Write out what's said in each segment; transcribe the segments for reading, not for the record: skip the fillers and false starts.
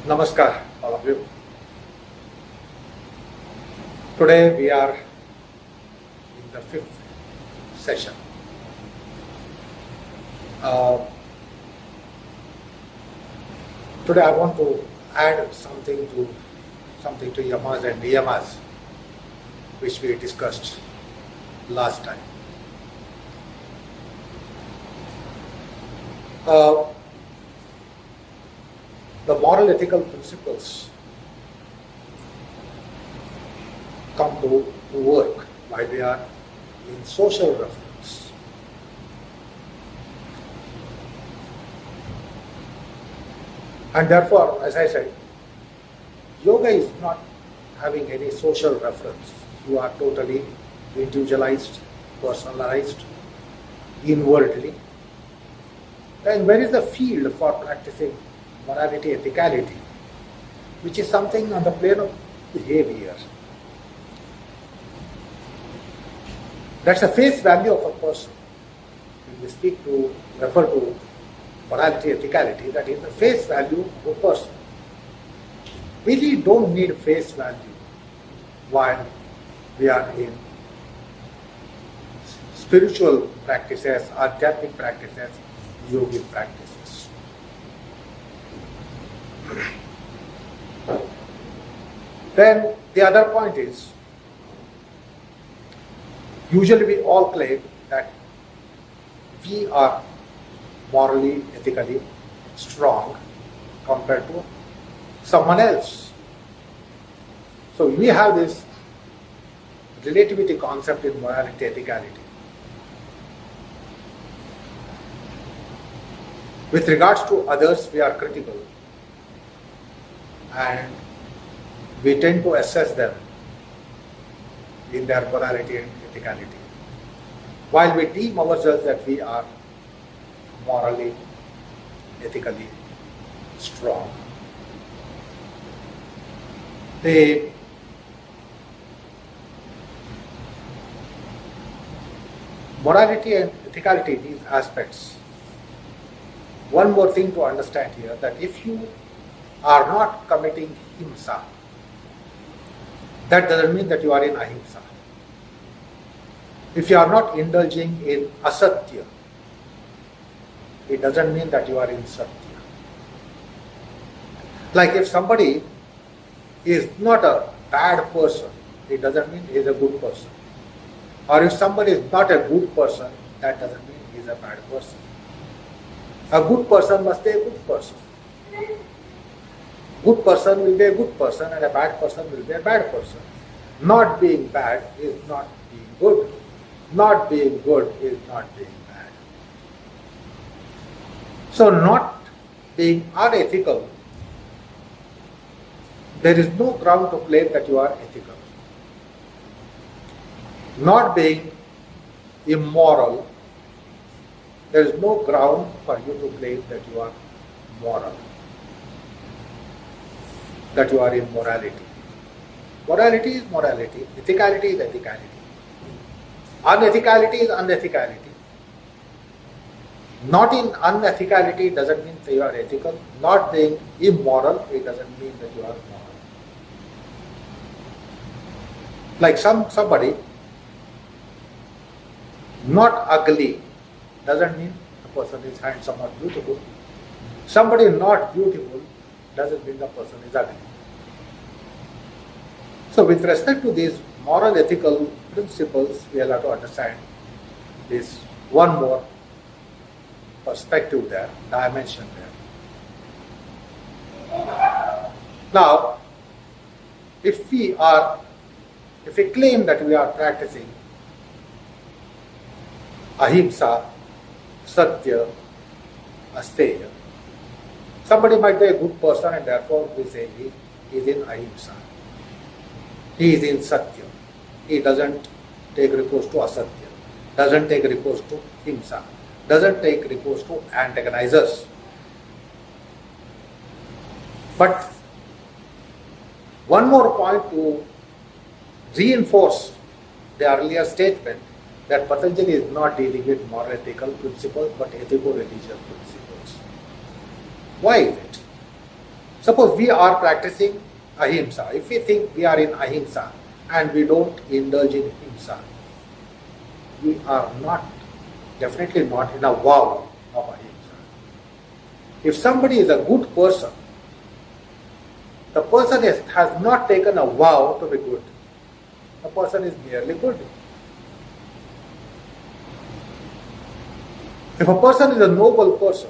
Namaskar, all of you. Today we are in the fifth session. Today I want to add something to yamas and niyamas, which we discussed last time. The moral ethical principles come to work while we are in social reference. And therefore, as I said, yoga is not having any social reference. You are totally individualized, personalized, inwardly. And where is the field for practicing morality, ethicality, which is something on the plane of behavior? That's the face value of a person. When we refer to morality, ethicality, that is the face value of a person. We really don't need face value while we are in spiritual practices, adhyatmic practices, yogic practices. Then the other point is, usually we all claim that we are morally, ethically strong compared to someone else. So we have this relativity concept in morality, ethicality. With regards to others, we are critical and we tend to assess them in their morality and ethicality, while we deem ourselves that we are morally, ethically strong. The morality and ethicality, these aspects, one more thing to understand here, that if you are not committing himsa, that doesn't mean that you are in ahimsa. If you are not indulging in asatya, it doesn't mean that you are in satya. Like if somebody is not a bad person, it doesn't mean he is a good person. Or if somebody is not a good person, that doesn't mean he is a bad person. A good person must be a good person. Good person will be a good person and a bad person will be a bad person. Not being bad is not being good. Not being good is not being bad. So not being unethical, there is no ground to claim that you are ethical. Not being immoral, there is no ground for you to claim that you are moral, that you are in morality. Morality is morality, ethicality is ethicality. Unethicality is unethicality. Not in unethicality doesn't mean that you are ethical. Not being immoral, it doesn't mean that you are moral. Like somebody not ugly doesn't mean the person is handsome or beautiful. Somebody not beautiful doesn't mean the person is ugly. So with respect to these moral ethical principles, we have to understand this one more perspective there, dimension there. Now, if we claim that we are practicing ahimsa, satya, asteya, somebody might be a good person and therefore we say he is in ahimsa. He is in satya. He doesn't take recourse to asatya, doesn't take recourse to himsa, doesn't take recourse to antagonizers. But one more point to reinforce the earlier statement that Patanjali is not dealing with moral ethical principles but ethico-religious principles. Why is it? Suppose we are practicing ahimsa. If we think we are in ahimsa and we don't indulge in himsa, we are not, definitely not in a vow of ahimsa. If somebody is a good person, the person has not taken a vow to be good. The person is merely good. If a person is a noble person,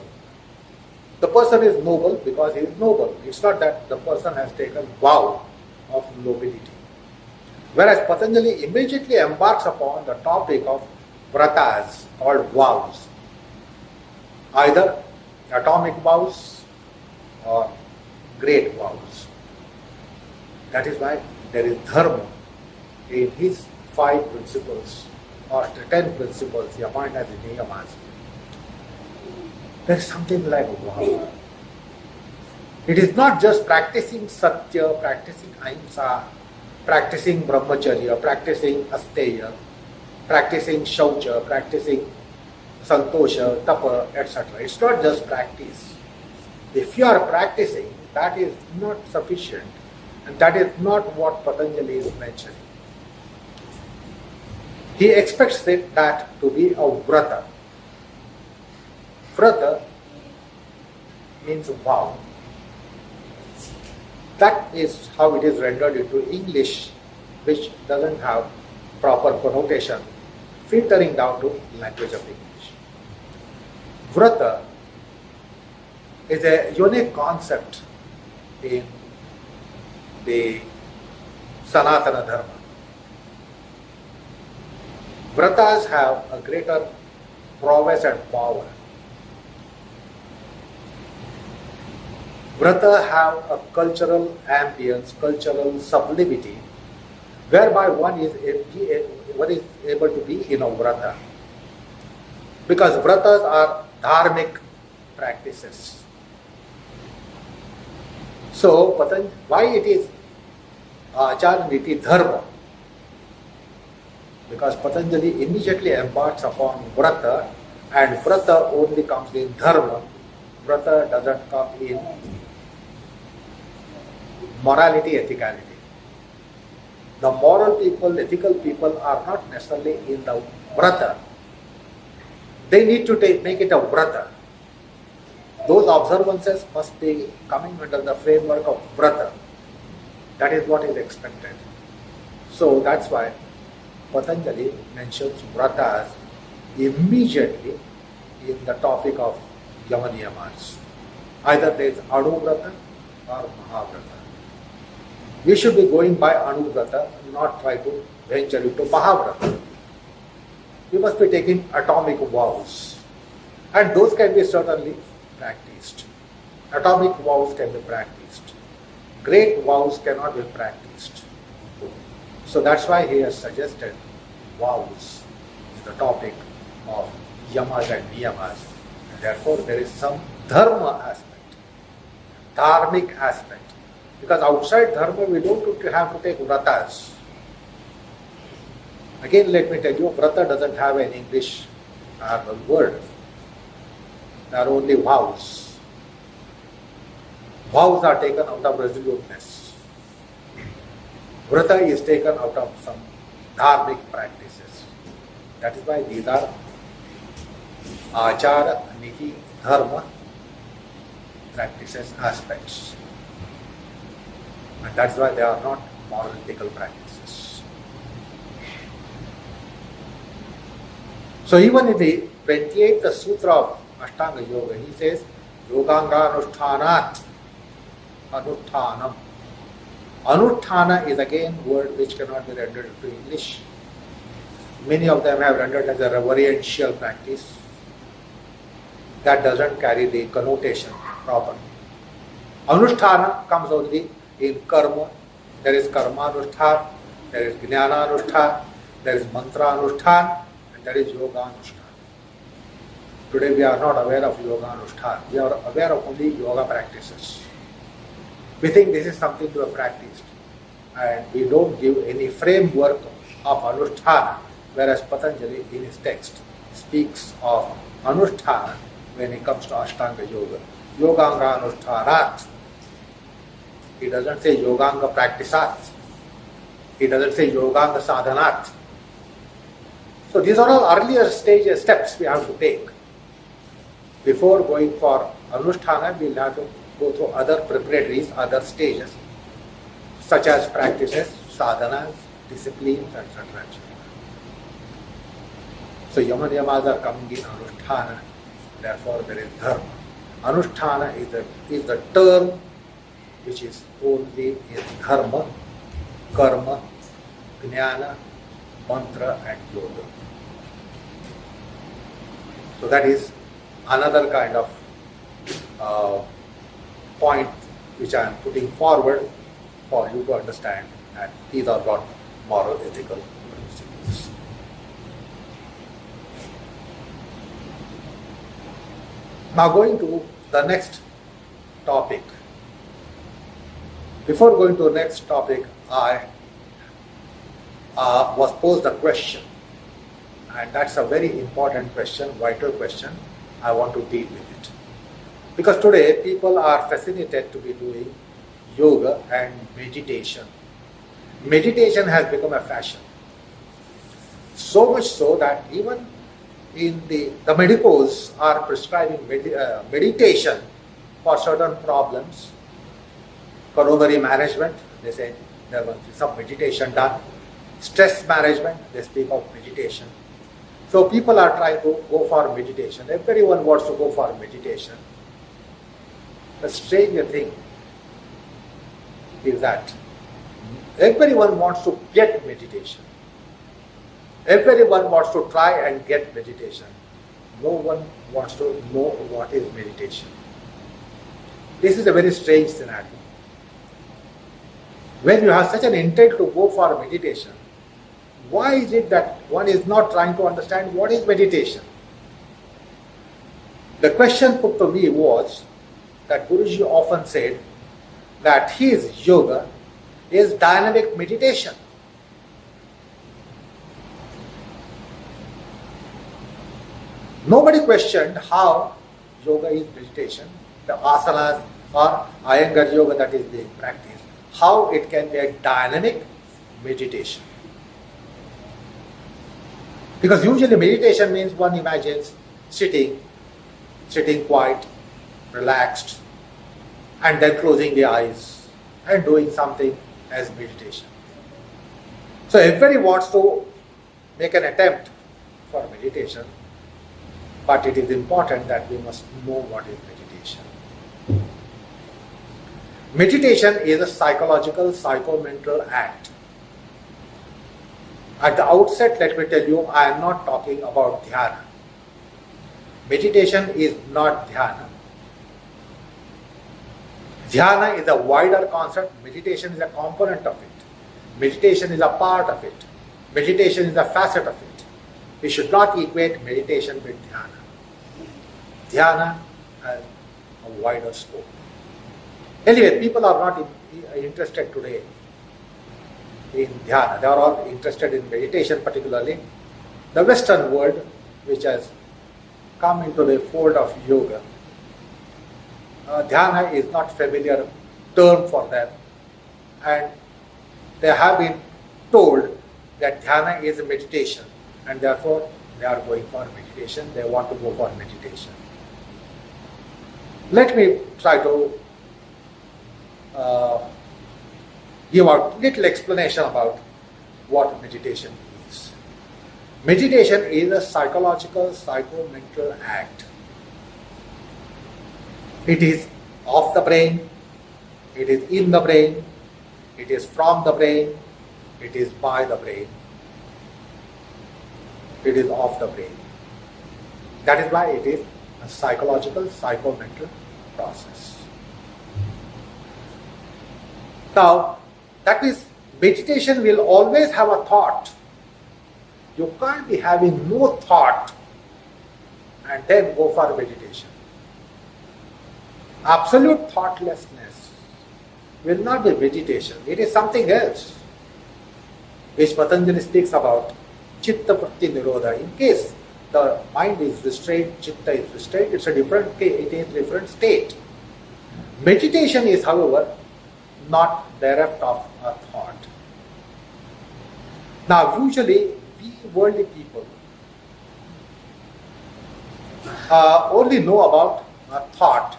the person is noble because he is noble. It's not that the person has taken vow of nobility. Whereas Patanjali immediately embarks upon the topic of vratas called vows, either atomic vows or great vows. That is why there is dharma in his 5 principles or 10 principles, he appointed as niyamas. There is something like wow. It is not just practicing satya, practicing ahimsa, practicing brahmacharya, practicing asteya, practicing shaucha, practicing santosha, tapa, etc. It's not just practice. If you are practicing, that is not sufficient, and that is not what Patanjali is mentioning. He expects that to be a vrata. Vrata means vow. That is how it is rendered into English, which doesn't have proper connotation, filtering down to language of English. Vrata is a unique concept in the Sanatana Dharma. Vratas have a greater prowess and power. Vrata have a cultural ambience, cultural sublimity, whereby one is able to be in a vrata. Because vratas are dharmic practices. So, why it is acharniti dharma? Because Patanjali immediately embarks upon vrata, and vrata only comes in dharma. Vrata doesn't come in morality, ethicality. The moral people, ethical people are not necessarily in the vrata. They need to make it a vrata. Those observances must be coming under the framework of vrata. That is what is expected. So that's why Patanjali mentions vratas immediately in the topic of Yamaniyamas. Either there is Anuvrata or Mahavrata. We should be going by Anuvrata, not try to venture into Mahavrata. We must be taking atomic vows. And those can be certainly practiced. Atomic vows can be practiced. Great vows cannot be practiced. So that's why he has suggested vows is the topic of yamas and niyamas. And therefore there is some dharma aspect, dharmic aspect. Because outside dharma we don't have to take vratas. Again let me tell you, vrata doesn't have an English word. There are only vows. Vows are taken out of resoluteness. Vrata is taken out of some dharmic practices. That is why these are achara, niti, dharma practices, aspects. And that's why they are not moral ethical practices. So even in the 28th Sutra of Ashtanga Yoga, he says, Yoganga Anushtanat Anuttanam. Anuttana is again a word which cannot be rendered into English. Many of them have rendered as a reverential practice. That doesn't carry the connotation properly. Anusthana comes only in karma. There is karma anushthan, there is jnana anushthan, there is mantra anushthan, and there is yoga anushthan. Today we are not aware of yoga anushthan. We are aware of only yoga practices. We think this is something to be practiced, and we don't give any framework of anusthana, whereas Patanjali in his text speaks of anusthana when it comes to Ashtanga Yoga. Yoganga anushthanat. He doesn't say Yoganga practisat. He doesn't say Yoganga sadhanat. So these are all earlier steps we have to take. Before going for Anusthana, we'll have to go through other preparatories, other stages, such as practices, sadhanas, disciplines, etc. So Yama Niyamas are coming in Anusthana, therefore there is Dharma. Anusthana is the term which is only in Dharma, Karma, Jnana, Mantra and Yoga. So that is another kind of point which I am putting forward for you to understand that these are not moral ethical principles. Now going to the next topic. Before going to the next topic, I was posed a question, and that's a very important question, vital question. I want to deal with it. Because today people are fascinated to be doing yoga and meditation. Meditation has become a fashion. So much so that even in the medicos are prescribing meditation for certain problems. Coronary management, they say there must be some meditation done. Stress management, they speak of meditation. So people are trying to go for meditation. Everyone wants to go for meditation. The stranger thing is that everyone wants to get meditation. Everyone wants to try and get meditation. No one wants to know what is meditation. This is a very strange scenario. When you have such an intent to go for meditation, why is it that one is not trying to understand what is meditation? The question put to me was that Guruji often said that his yoga is dynamic meditation. Nobody questioned how yoga is meditation, the asanas or Iyengar yoga that is being practiced, how it can be a dynamic meditation. Because usually meditation means one imagines sitting quiet, relaxed, and then closing the eyes and doing something as meditation. So everybody wants to make an attempt for meditation, but it is important that we must know what is meditation. Meditation is a psychological, psycho-mental act. At the outset, let me tell you, I am not talking about dhyana. Meditation is not dhyana. Dhyana is a wider concept. Meditation is a component of it. Meditation is a part of it. Meditation is a facet of it. We should not equate meditation with dhyana. Dhyana has a wider scope. Anyway, people are not interested today in dhyana. They are all interested in meditation, particularly the Western world, which has come into the fold of yoga. Dhyana is not familiar term for them, and they have been told that dhyana is a meditation, and therefore they are going for meditation. They want to go for meditation. Let me try to give a little explanation about what meditation is. Meditation is a psychological, psycho-mental act. It is of the brain, it is in the brain, it is from the brain, it is by the brain, it is of the brain. That is why it is a psychological, psycho-mental process. Now, that means meditation will always have a thought. You can't be having no thought and then go for meditation. Absolute thoughtlessness will not be meditation. It is something else, which Patanjali speaks about, chitta vritti nirodha. In case the mind is restrained, chitta is restrained, it is a different state. Meditation is, however, not bereft of a thought. Now, usually, we worldly people only know about a thought,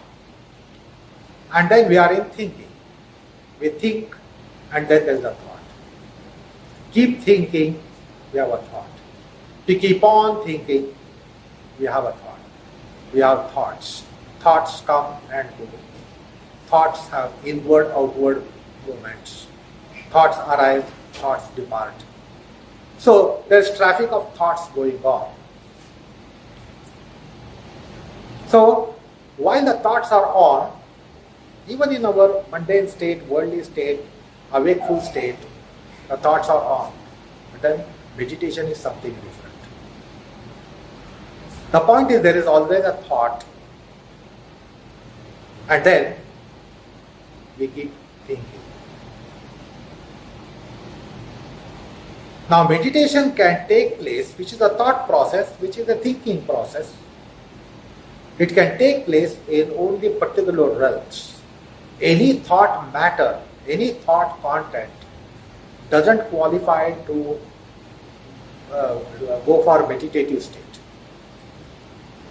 and then we are in thinking. We think, and then there is a thought. Keep thinking, we have a thought. To keep on thinking, we have a thought. We have thoughts. Thoughts come and go. Thoughts have inward, outward movements. Thoughts arrive, thoughts depart. So there's traffic of thoughts going on. So while the thoughts are on, even in our mundane state, worldly state, awakeful state, the thoughts are on. But then meditation is something different. The point is there is always a thought, and then we keep thinking. Now meditation can take place, which is a thought process, which is a thinking process. It can take place in only particular realms. Any thought matter, any thought content doesn't qualify to go for meditative state.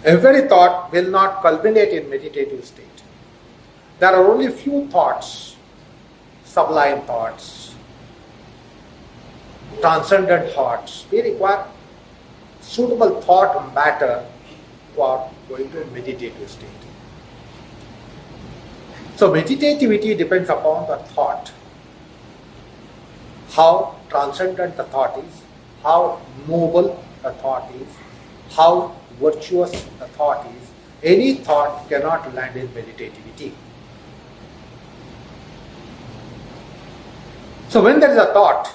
Every thought will not culminate in meditative state. There are only few thoughts, sublime thoughts, transcendent thoughts. We require suitable thought matter for going to meditative state. So meditativity depends upon the thought. How transcendent the thought is, how noble the thought is, how virtuous the thought is. Any thought cannot land in meditativity. So when there is a thought,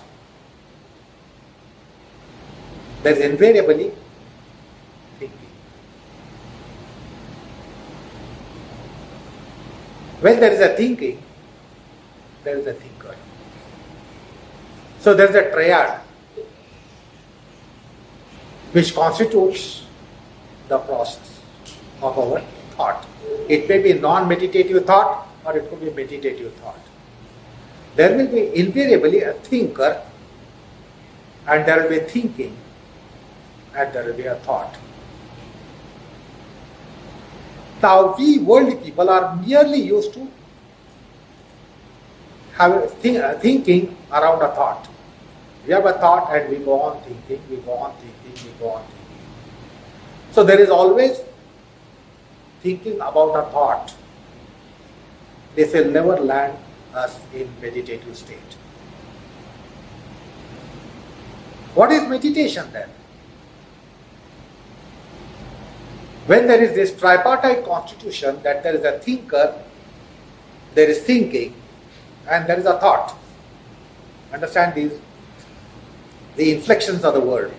there is invariably thinking. When there is a thinking, there is a thinker. So there is a triad which constitutes the process of our thought. It may be non-meditative thought or it could be meditative thought. There will be invariably a thinker, and there will be thinking, and there will be a thought. Now we worldly people are merely used to have thinking around a thought. We have a thought and we go on thinking, we go on thinking, we go on thinking. So there is always thinking about a thought. This will never land us in meditative state. What is meditation then? When there is this tripartite constitution that there is a thinker, there is thinking, and there is a thought. Understand these? The inflections of the word.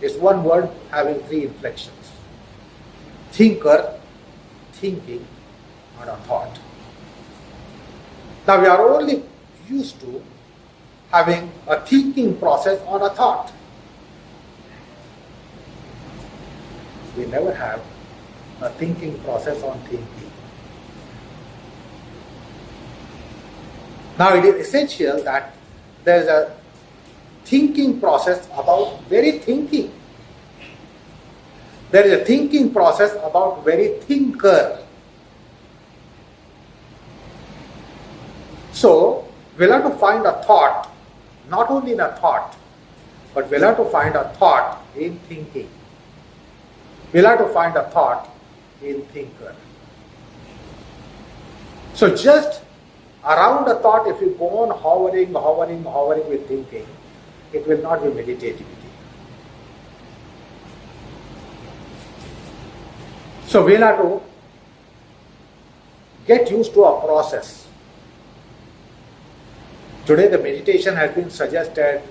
It's one word having three inflections. Thinker, thinking, and a thought. Now we are only used to having a thinking process on a thought. We never have a thinking process on thinking. Now it is essential that there is a thinking process about very thinking. There is a thinking process about very thinker. So we'll have to find a thought, not only in a thought, but we'll have to find a thought in thinking. We'll have to find a thought in thinker. So just around a thought, if you go on hovering with thinking, it will not be meditativity. So we'll have to get used to a process. Today the meditation has been suggested,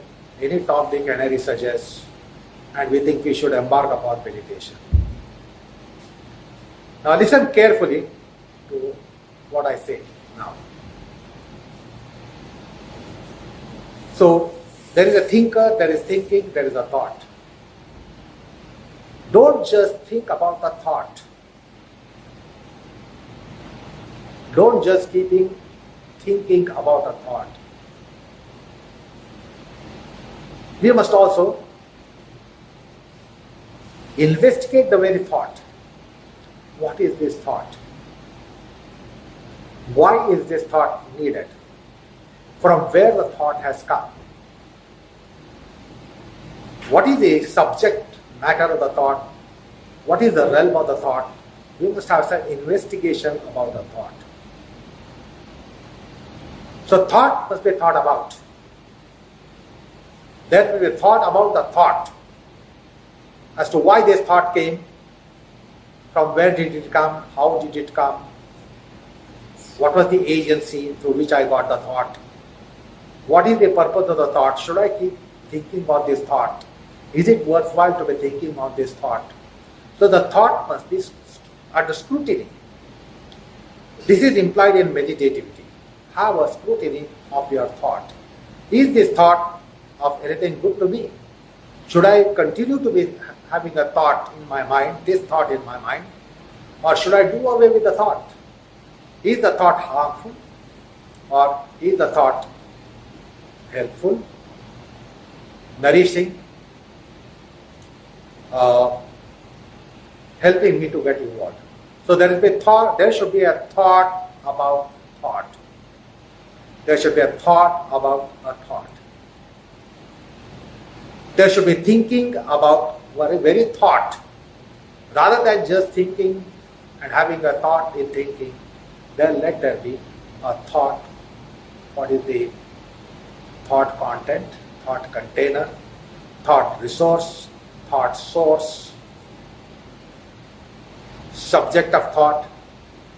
any Tom, Dick and Harry suggests, and we think we should embark upon meditation. Now listen carefully to what I say now. So there is a thinker, there is thinking, there is a thought. Don't just think about the thought. Don't just keep thinking about a thought, we must also investigate the very thought. What is this thought? Why is this thought needed? From where the thought has come? What is the subject matter of the thought? What is the realm of the thought? We must have some investigation about the thought. So thought must be thought about. There will be thought about the thought as to why this thought came, from where did it come, how did it come, what was the agency through which I got the thought, what is the purpose of the thought, should I keep thinking about this thought, is it worthwhile to be thinking on this thought. So the thought must be under scrutiny. This is implied in meditativity. Have a scrutiny of your thought. Is this thought of anything good to me? Should I continue to be having a thought in my mind, this thought in my mind, or should I do away with the thought? Is the thought harmful, or is the thought helpful, nourishing, helping me to get involved? So there should be a thought about thought. There should be a thought about a thought. There should be thinking about very thought. Rather than just thinking and having a thought in thinking, then let there be a thought. What is the thought content, thought container, thought resource, thought source, subject of thought,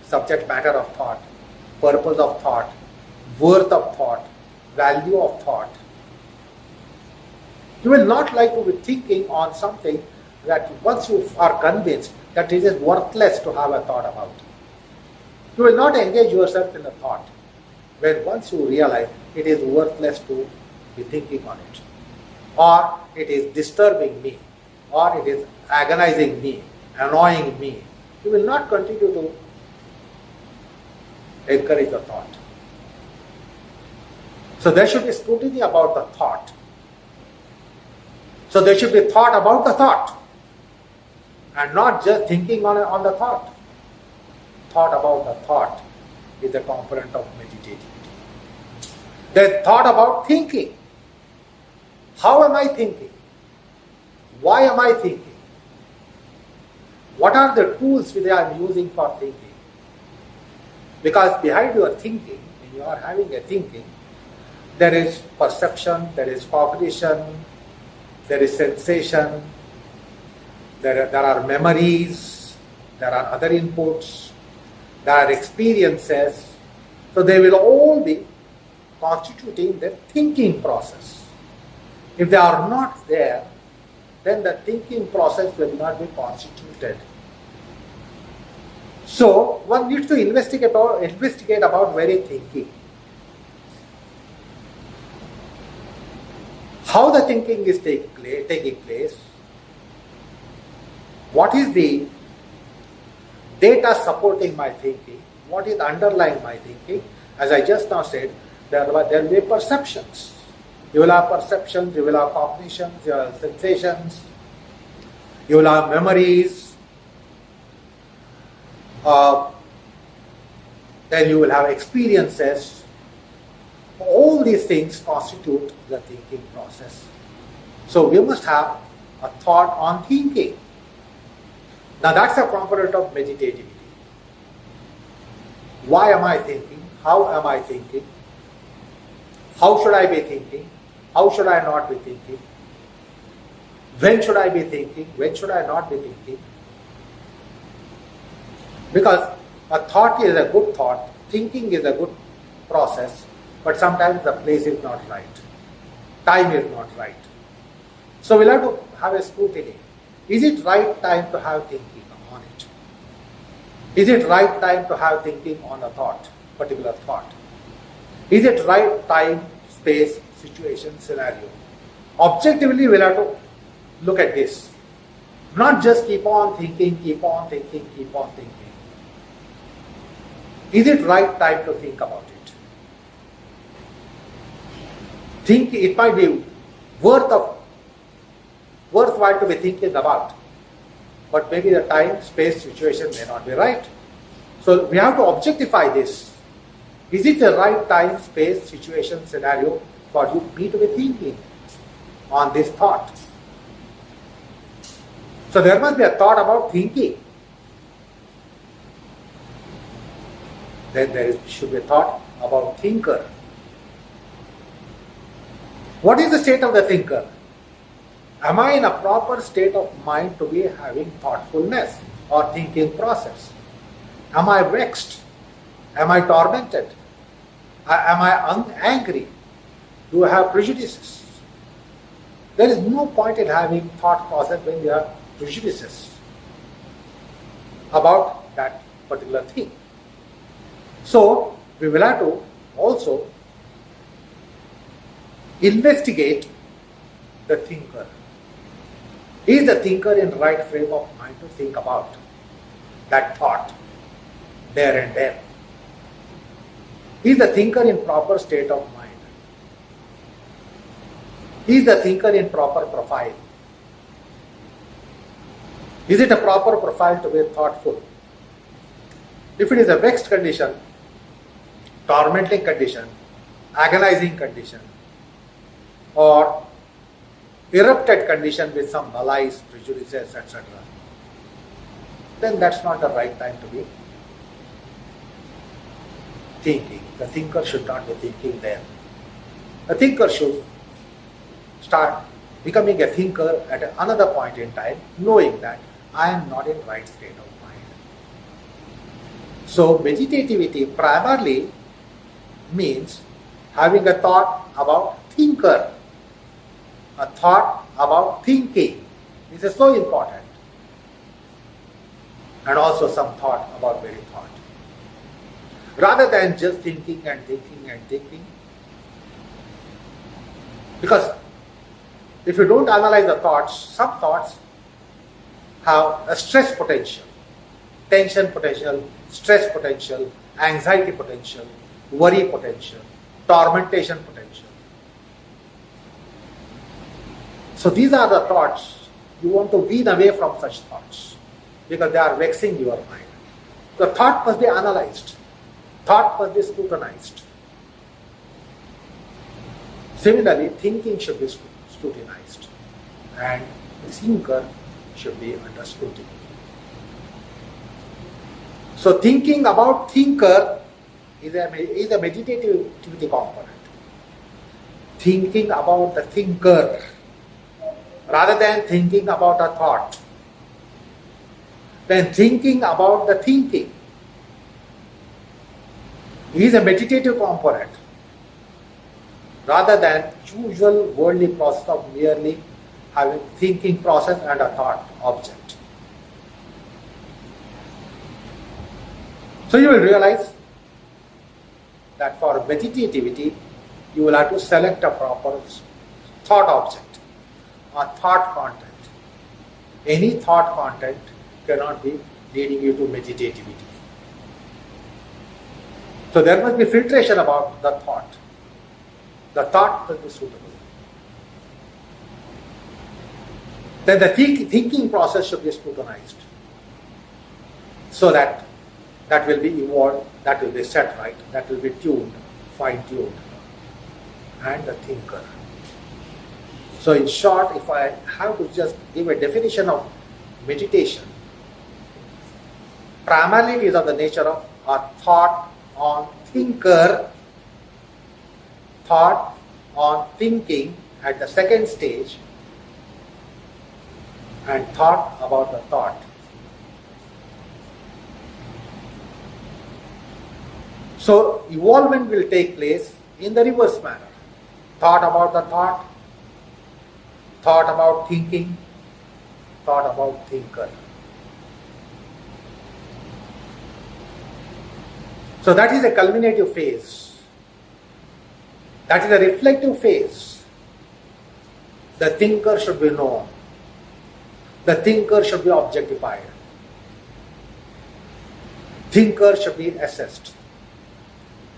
subject matter of thought, purpose of thought, worth of thought, value of thought. You will not like to be thinking on something that once you are convinced that it is worthless to have a thought about. You will not engage yourself in a thought when once you realize it is worthless to be thinking on it, or it is disturbing me, or it is agonizing me, annoying me. You will not continue to encourage the thought. So there should be scrutiny about the thought. So there should be thought about the thought, and not just thinking on the thought. Thought about the thought is a component of meditativity. Then thought about thinking. How am I thinking? Why am I thinking? What are the tools that I am using for thinking? Because behind your thinking, when you are having a thinking, there is perception, there is cognition, there is sensation, there are memories, there are other inputs, there are experiences. So they will all be constituting the thinking process. If they are not there, then the thinking process will not be constituted. So one needs to investigate about very thinking. How the thinking is taking place, what is the data supporting my thinking, what is underlying my thinking. As I just now said, there will be perceptions. You will have perceptions, you will have cognitions, you will have sensations, you will have memories, then you will have experiences. All these things constitute the thinking process. So we must have a thought on thinking. Now that's a component of meditativity. Why am I thinking? How am I thinking? How should I be thinking? How should I not be thinking? When should I be thinking? When should I not be thinking? Because a thought is a good thought, thinking is a good process, but sometimes the place is not right. Time is not right. So we'll have to have a scrutiny. Is it right time to have thinking on it? Is it right time to have thinking on a thought, particular thought? Is it right time, space, situation, scenario? Objectively, we'll have to look at this. Not just keep on thinking, keep on thinking, keep on thinking. Is it right time to think about it? think it might be worthwhile to be thinking about, but maybe the time, space, situation may not be right. So we have to objectify this. Is it the right time, space, situation, scenario for me to be thinking on this thought? So there must be a thought about thinking. Then should be a thought about thinker. What is the state of the thinker? Am I in a proper state of mind to be having thoughtfulness or thinking process? Am I vexed? Am I tormented? Am I angry? Do I have prejudices? There is no point in having thought process when you have prejudices about that particular thing. So we will have to also investigate the thinker. Is the thinker in the right frame of mind to think about that thought there and then? Is the thinker in proper state of mind? Is the thinker in proper profile? Is it a proper profile to be thoughtful? If it is a vexed condition, tormenting condition, agonizing condition, or erupted condition with some malice, prejudices, etc., then that's not the right time to be thinking. The thinker should not be thinking then. The thinker should start becoming a thinker at another point in time, knowing that I am not in right state of mind. So meditativity primarily means having a thought about thinker, a thought about thinking. This is so important. And also some thought about very thought. Rather than just thinking and thinking and thinking. Because if you don't analyze the thoughts, some thoughts have a stress potential, tension potential, stress potential, anxiety potential, worry potential, tormentation potential. So these are the thoughts. You want to wean away from such thoughts because they are vexing your mind. The thought must be analyzed. Thought must be scrutinized. Similarly, thinking should be scrutinized and the thinker should be under scrutiny. So thinking about thinker is a meditative component. Thinking about the thinker rather than thinking about a thought. Then thinking about the thinking is a meditative component rather than usual worldly process of merely having thinking process and a thought object. So you will realize that for meditativity, you will have to select a proper thought object or thought content. Any thought content cannot be leading you to meditativity. So there must be filtration about the thought. The thought must be suitable. Then the thinking process should be scrutinized so that will be evolved, that will be set right, that will be tuned, fine-tuned, and the thinker. So in short, if I have to just give a definition of meditation, primarily it is of the nature of a thought on thinker, thought on thinking at the second stage, and thought about the thought. So evolvement will take place in the reverse manner. Thought about the thought, thought about thinking, thought about thinker. So that is a culminative phase. That is a reflective phase. The thinker should be known. The thinker should be objectified. Thinker should be assessed.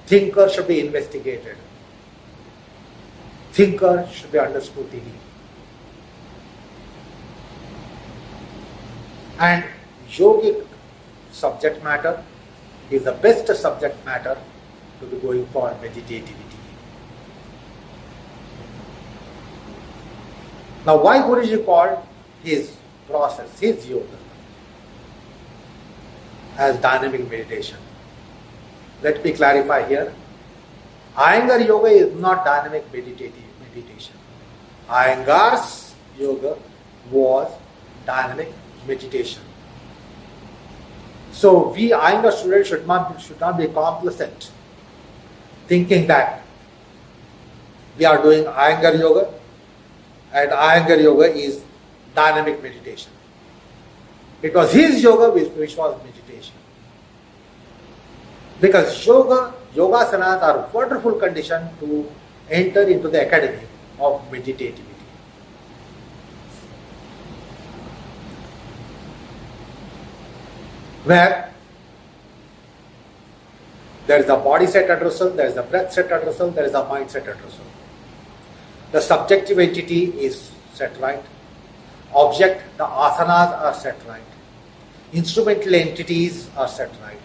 Thinker should be investigated. thinker should be under scrutiny. And yogic subject matter is the best subject matter to be going for meditativity. Now, why Guruji called his process, his yoga, as dynamic meditation? Let me clarify here. Iyengar yoga is not dynamic meditation. Iyengar's yoga was dynamic meditation. So we Iyengar students should not be complacent, thinking that we are doing Iyengar yoga and Iyengar yoga is dynamic meditation. It was his yoga which was meditation. Because yogasanas are wonderful condition to enter into the academy of meditativity. Where there is a body set addressal, there is a breath set addressal, there is a mind set addressal. The subjective entity is set right. Object, the asanas are set right. Instrumental entities are set right.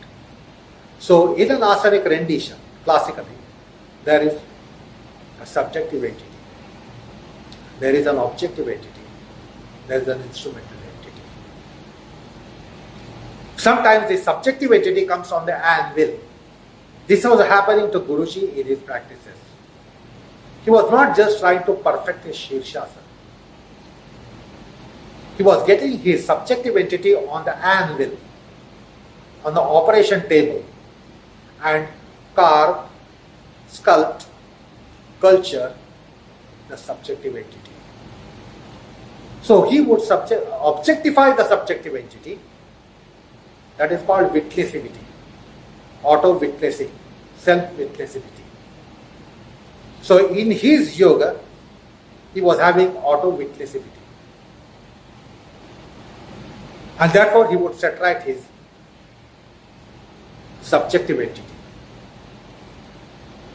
So in an asanic rendition, classically, there is a subjective entity. There is an objective entity. There is an instrumental entity. Sometimes the subjective entity comes on the anvil. This was happening to Guruji in his practices. He was not just trying to perfect his Shirshasana. He was getting his subjective entity on the anvil, on the operation table, and carve, sculpt, culture the subjective entity. So he would objectify the subjective entity. That is called witnessivity, auto-witnessing, self-witnessivity. So in his yoga, he was having auto-witnessivity. And therefore he would set right his subjective entity.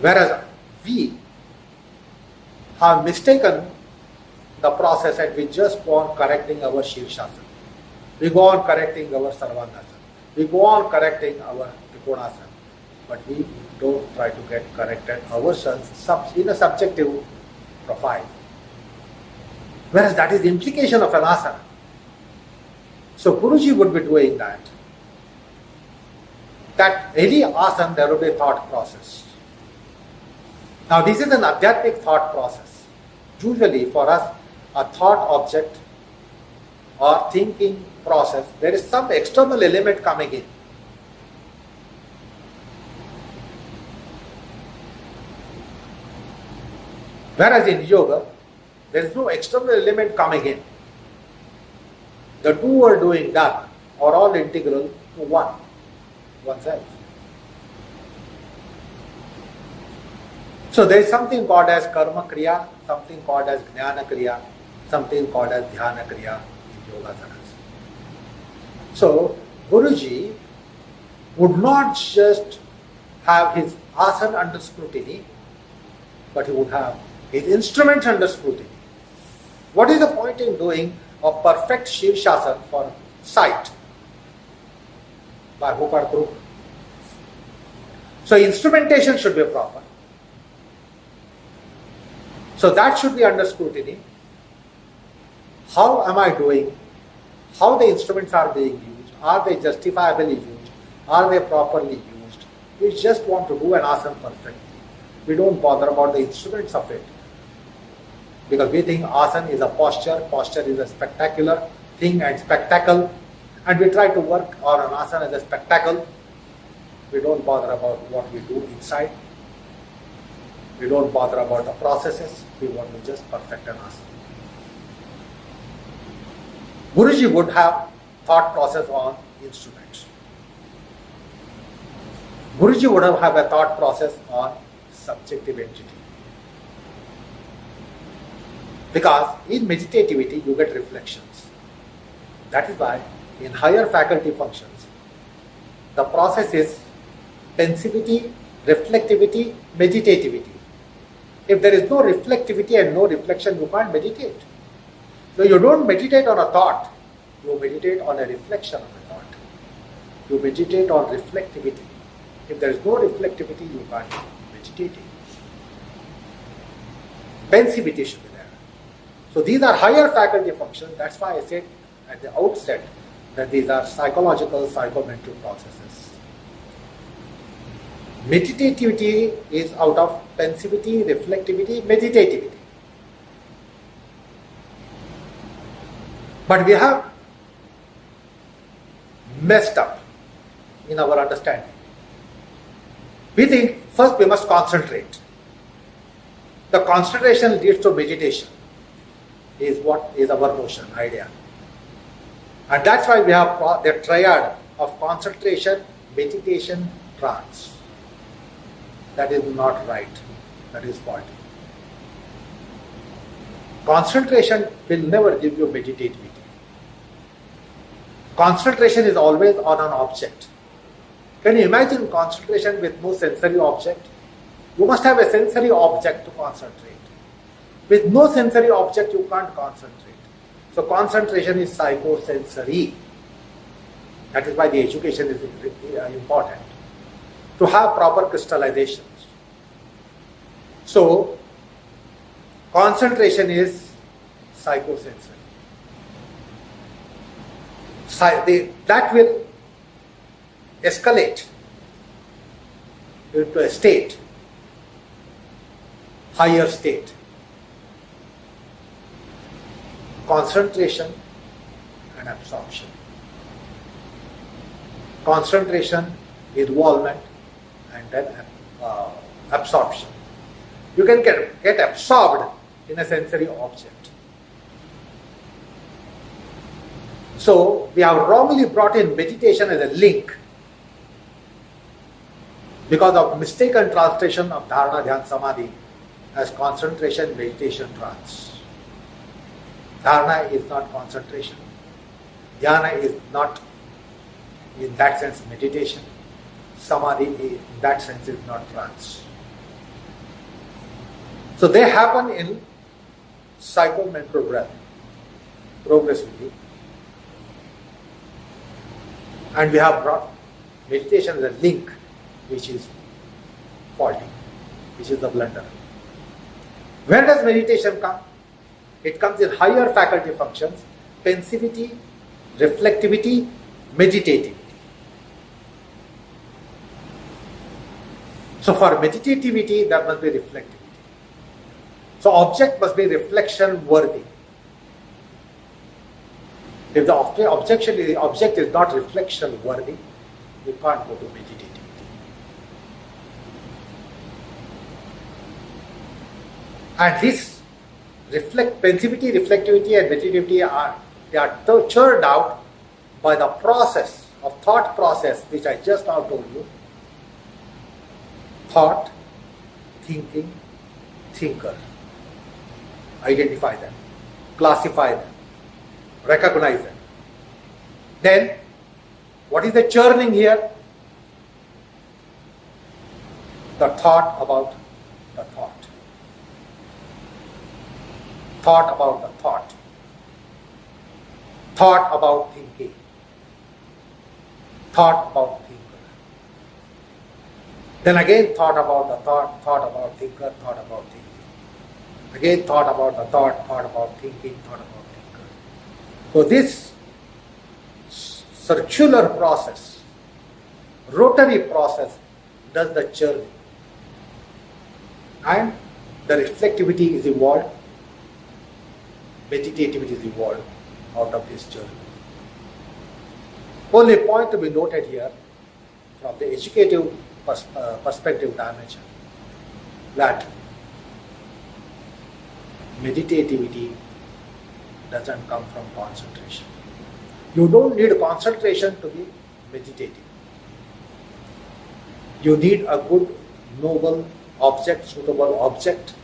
Whereas we have mistaken the process and we just go on correcting our Shirshasana. We go on correcting our Sarvangasana. We go on correcting our Trikonasana. But we don't try to get corrected ourselves in a subjective profile. Whereas that is the implication of an asana. So Guruji would be doing that. That any asana there will be a thought process. Now this is an adhyatmic thought process. Usually for us, a thought object or thinking process, there is some external element coming in. Whereas in yoga, there is no external element coming in. The two are doing that are all integral to oneself. So there is something called as karma kriya, something called as jnana kriya, something called as dhyana kriya in yoga sanas. So Guruji would not just have his asana under scrutiny, but he would have his instrument under scrutiny. What is the point in doing a perfect Shirshasana for sight? By hook or crook. So instrumentation should be proper. So that should be under scrutiny. How am I doing? How the instruments are being used? Are they justifiably used? Are they properly used? We just want to do an asana perfectly. We don't bother about the instruments of it. Because we think asana is a posture is a spectacular thing and spectacle, and we try to work on an asana as a spectacle. We don't bother about what we do inside. We don't bother about the processes. We want to just perfect an asana. Guruji would have thought process on instruments. Guruji would have a thought process on subjective entity. Because in meditativity you get reflections. That is why in higher faculty functions, the process is pensivity, reflectivity, meditativity. If there is no reflectivity and no reflection, you can't meditate. So you don't meditate on a thought, you meditate on a reflection of a thought. You meditate on reflectivity. If there is no reflectivity, you can't meditate. Pensivity should be there. So these are higher faculty functions. That's why I said at the outset that these are psychological, psychomental processes. Meditativity is out of pensivity, reflectivity, meditativity. But we have messed up in our understanding. We think first we must concentrate. The concentration leads to meditation, is what is our notion, idea. And that's why we have the triad of concentration, meditation, trance. That is not right. That is faulty. Concentration will never give you meditativity. Concentration is always on an object. Can you imagine concentration with no sensory object? You must have a sensory object to concentrate. With no sensory object, you can't concentrate. So concentration is psychosensory. That is why the education is important. To have proper crystallizations. So, concentration is psychosensory. That will escalate into a state, higher state. Concentration and absorption. Concentration, involvement, and then absorption. You can get absorbed in a sensory object. So, we have wrongly brought in meditation as a link because of mistaken translation of dharana, dhyan, samadhi as concentration, meditation, trance. Dharana is not concentration. Dhyana is not, in that sense, meditation. Samadhi, in that sense, is not trance. So they happen in psychomental realm, progressively. And we have brought meditation as a link, which is faulty, which is the blunder. Where does meditation come? It comes in higher faculty functions, pensivity, reflectivity, meditativity. So for meditativity, there must be reflectivity. So object must be reflection worthy. If the object is not reflection worthy, you can't go to meditativity. And this pensivity, reflectivity, and meditativity are churned out by the process of thought process, which I just now told you. Thought, thinking, thinker. Identify them, classify them, recognize them. Then, what is the churning here? The thought about the thought. Thought about the thought. Thought about thinking. Thought about thinker. Then again thought about the thought about thinker, thought about thinking. Again thought about the thought about thinking, thought about thinker. So this circular process, rotary process, does the churning. And the reflectivity is evolved, meditativity is evolved out of this journey. Only point to be noted here from the educative perspective dimension that meditativity doesn't come from concentration. You don't need concentration to be meditative. You need a good, noble object, suitable object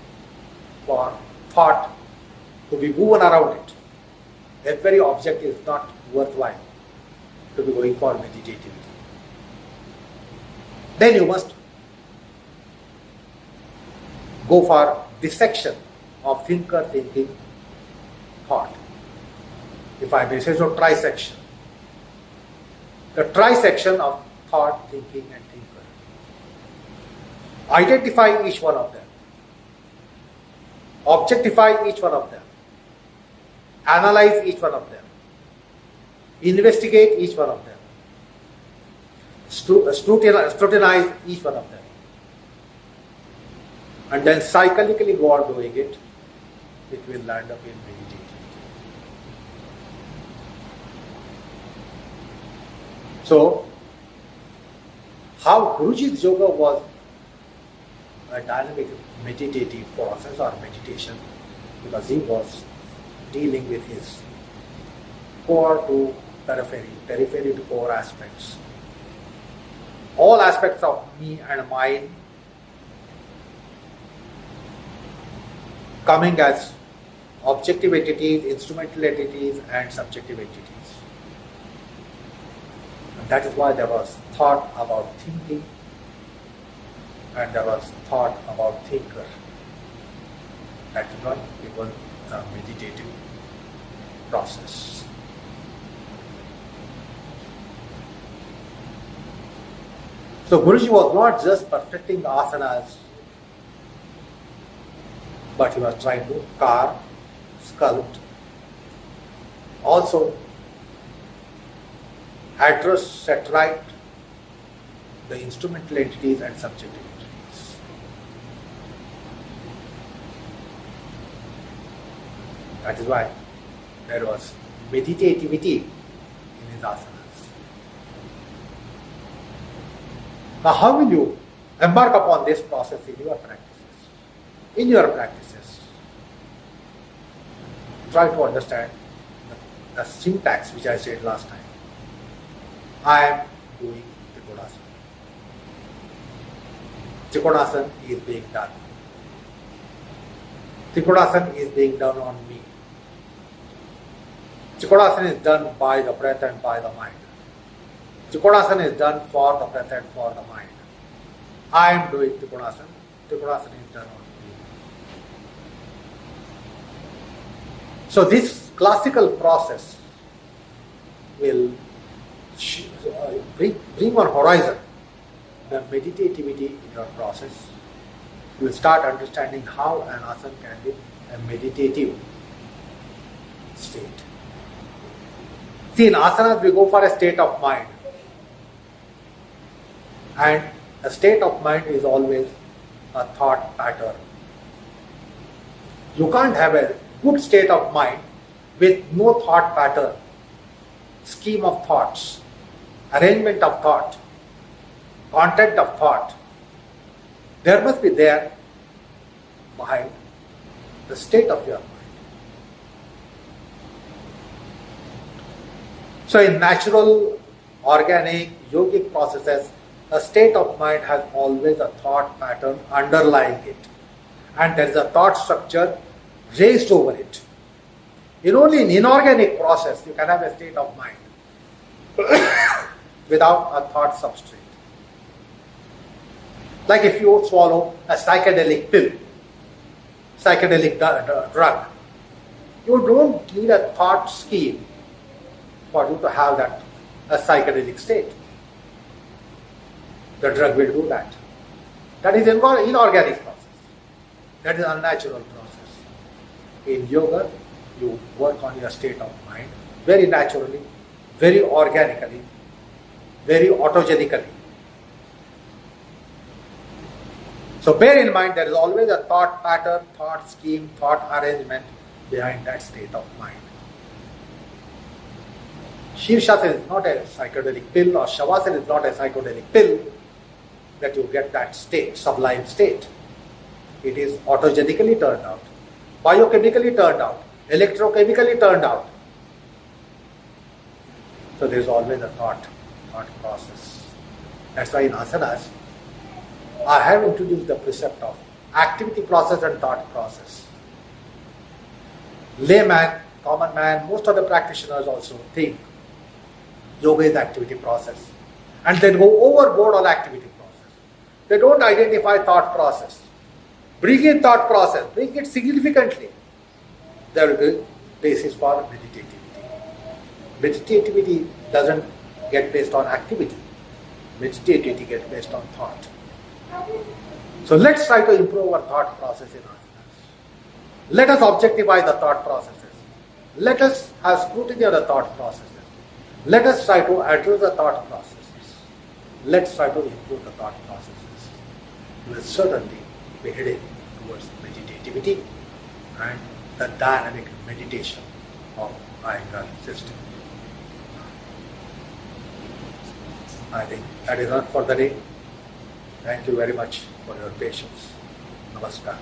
for thought to be moving around it. Every object is not worthwhile to be going for meditativity. Then you must go for dissection of thinker, thinking, thought. If I may say so, trisection. The trisection of thought, thinking and thinker. Identify each one of them. Objectify each one of them. Analyze each one of them. Investigate each one of them. Scrutinize each one of them. And then cyclically go on doing it, it will land up in meditation. So, how Guruji's yoga was a dynamic meditative process or meditation, because he was dealing with his core to periphery, periphery to core aspects. All aspects of me and mine coming as objective entities, instrumental entities and subjective entities. And that is why there was thought about thinking and there was thought about thinker. That is why it was a meditative process. So Guruji was not just perfecting the asanas, but he was trying to carve, sculpt, also address, set right the instrumental entities and subjective entities. That is why there was meditativity in his asanas. Now, how will you embark upon this process in your practices? In your practices, try to understand the syntax which I said last time. I am doing Trikonasana. Trikonasana is being done. Trikonasana is being done on me. Trikonasana is done by the breath and by the mind. Trikonasana is done for the breath and for the mind. I am doing Trikonasana. Trikonasana is done on me. So this classical process will bring on horizon the meditativity in your process. You will start understanding how an asana can be a meditative state. See, in asanas we go for a state of mind. And a state of mind is always a thought pattern. You can't have a good state of mind with no thought pattern, scheme of thoughts, arrangement of thought, content of thought. There must be there behind the state of your mind. So in natural, organic, yogic processes, a state of mind has always a thought pattern underlying it. And there is a thought structure raised over it. Only in inorganic process you can have a state of mind without a thought substrate. Like if you swallow a psychedelic pill, psychedelic drug, you don't need a thought scheme for you to have that a psychedelic state. The drug will do that. That is inorganic process. That is unnatural process. In yoga, you work on your state of mind very naturally, very organically, very autogenically. So bear in mind there is always a thought pattern, thought scheme, thought arrangement behind that state of mind. Shirshasana is not a psychedelic pill or Shavasana is not a psychedelic pill that you get that state, sublime state. It is autogenically turned out, biochemically turned out, electrochemically turned out. So there is always a thought process. That's why in asanas, I have introduced the precept of activity process and thought process. Layman, common man, most of the practitioners also think yoga is activity process and then go overboard on activity process. They don't identify thought process. bring in thought process, bring it significantly. There will be basis for meditativity. Meditativity doesn't get based on activity. Meditativity gets based on thought. So let's try to improve our thought process in our lives. Let us objectify the thought processes. Let us have scrutiny of the thought processes. Let us try to address the thought processes. Let's try to improve the thought processes. We will certainly be heading towards meditativity and the dynamic meditation of Iyengar system. I think that is all for the day. Thank you very much for your patience. Namaskar.